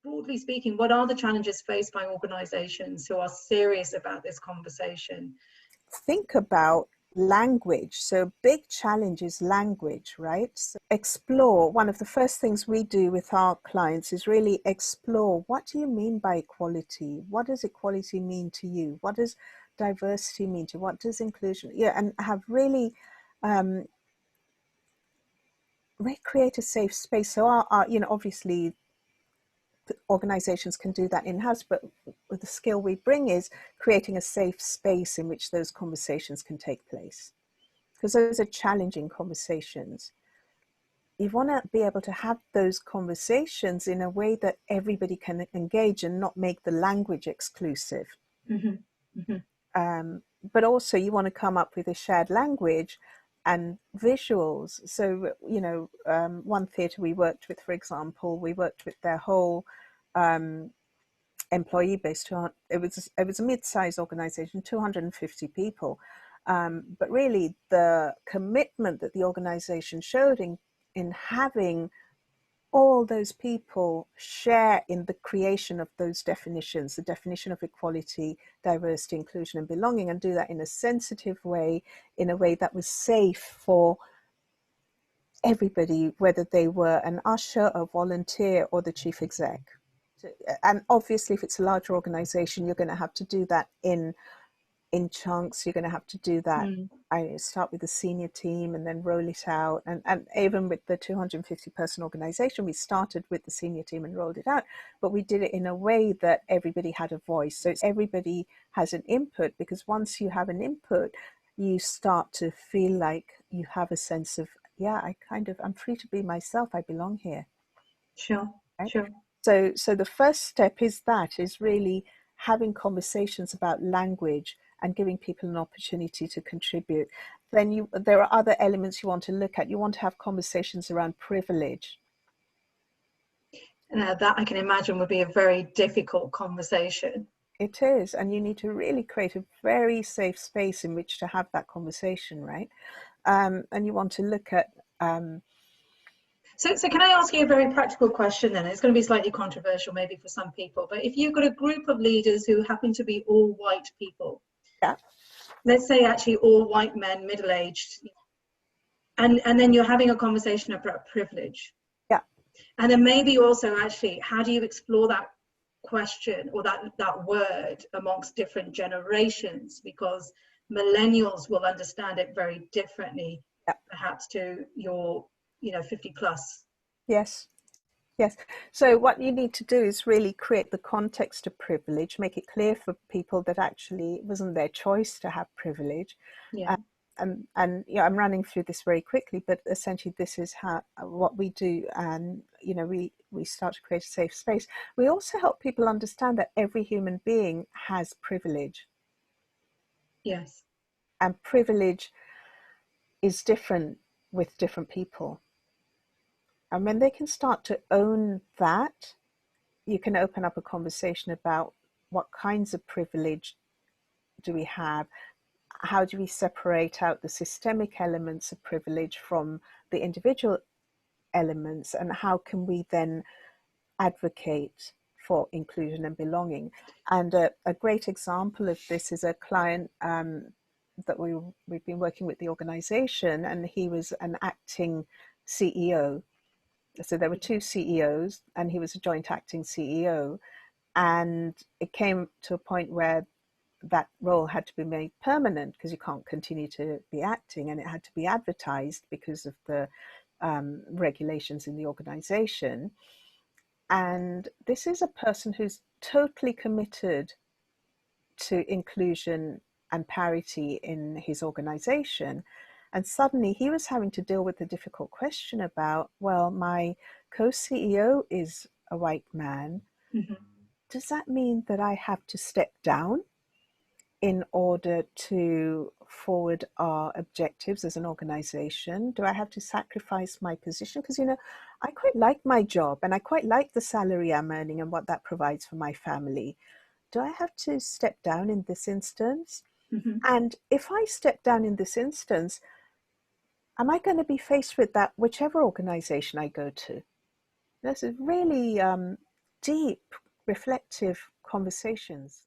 broadly speaking, what are the challenges faced by organizations who are serious about this conversation? Think about language. So big challenge is language, right? So explore. One of the first things we do with our clients is really explore, what do you mean by equality? What does equality mean to you? What does diversity mean to you? What does inclusion? Yeah, and have really create a safe space. So our obviously organizations can do that in-house, but the skill we bring is creating a safe space in which those conversations can take place, because those are challenging conversations. You want to be able to have those conversations in a way that everybody can engage and not make the language exclusive. Mm-hmm. Mm-hmm. But also you want to come up with a shared language and visuals. So, one theatre we worked with, for example, we worked with their whole employee base. It was a mid-sized organization, 250 people. But really the commitment that the organization showed in having all those people share in the creation of those definitions, the definition of equality, diversity, inclusion, and belonging, and do that in a sensitive way, in a way that was safe for everybody, whether they were an usher, a volunteer, or the chief exec. And obviously, if it's a larger organization, you're going to have to do that in chunks. You're going to have to do that. I start with the senior team and then roll it out. And even with the 250 person organization, we started with the senior team and rolled it out, but we did it in a way that everybody had a voice. So everybody has an input, because once you have an input, you start to feel like you have a sense of, yeah, I'm free to be myself. I belong here. Sure, right? Sure. So the first step is really having conversations about language and giving people an opportunity to contribute. Then there are other elements you want to look at. You want to have conversations around privilege. That I can imagine would be a very difficult conversation. It is, and you need to really create a very safe space in which to have that conversation, right? And you want to look at So can I ask you a very practical question then? It's going to be slightly controversial maybe for some people, but if you've got a group of leaders who happen to be all white people, yeah, let's say actually all white men, middle-aged, and then you're having a conversation about privilege. Yeah. And then maybe also actually, how do you explore that question or that word amongst different generations? Because millennials will understand it very differently, perhaps to your 50 plus. Yes. So what you need to do is really create the context of privilege, make it clear for people that actually it wasn't their choice to have privilege. Yeah. And I'm running through this very quickly, but essentially this is what we do. And we start to create a safe space. We also help people understand that every human being has privilege. Yes. And privilege is different with different people. And when they can start to own that, you can open up a conversation about what kinds of privilege do we have? How do we separate out the systemic elements of privilege from the individual elements? And how can we then advocate for inclusion and belonging? And a great example of this is a client that we've been working with the organization, and he was an acting CEO. So there were two CEOs and he was a joint acting CEO. And it came to a point where that role had to be made permanent, because you can't continue to be acting, and it had to be advertised because of the regulations in the organization. And this is a person who's totally committed to inclusion and parity in his organization. And suddenly he was having to deal with the difficult question about, well, my co-CEO is a white man. Mm-hmm. Does that mean that I have to step down in order to forward our objectives as an organization? Do I have to sacrifice my position? Because, I quite like my job and I quite like the salary I'm earning and what that provides for my family. Do I have to step down in this instance? Mm-hmm. And if I step down in this instance, am I going to be faced with that whichever organization I go to? This is really deep, reflective conversations.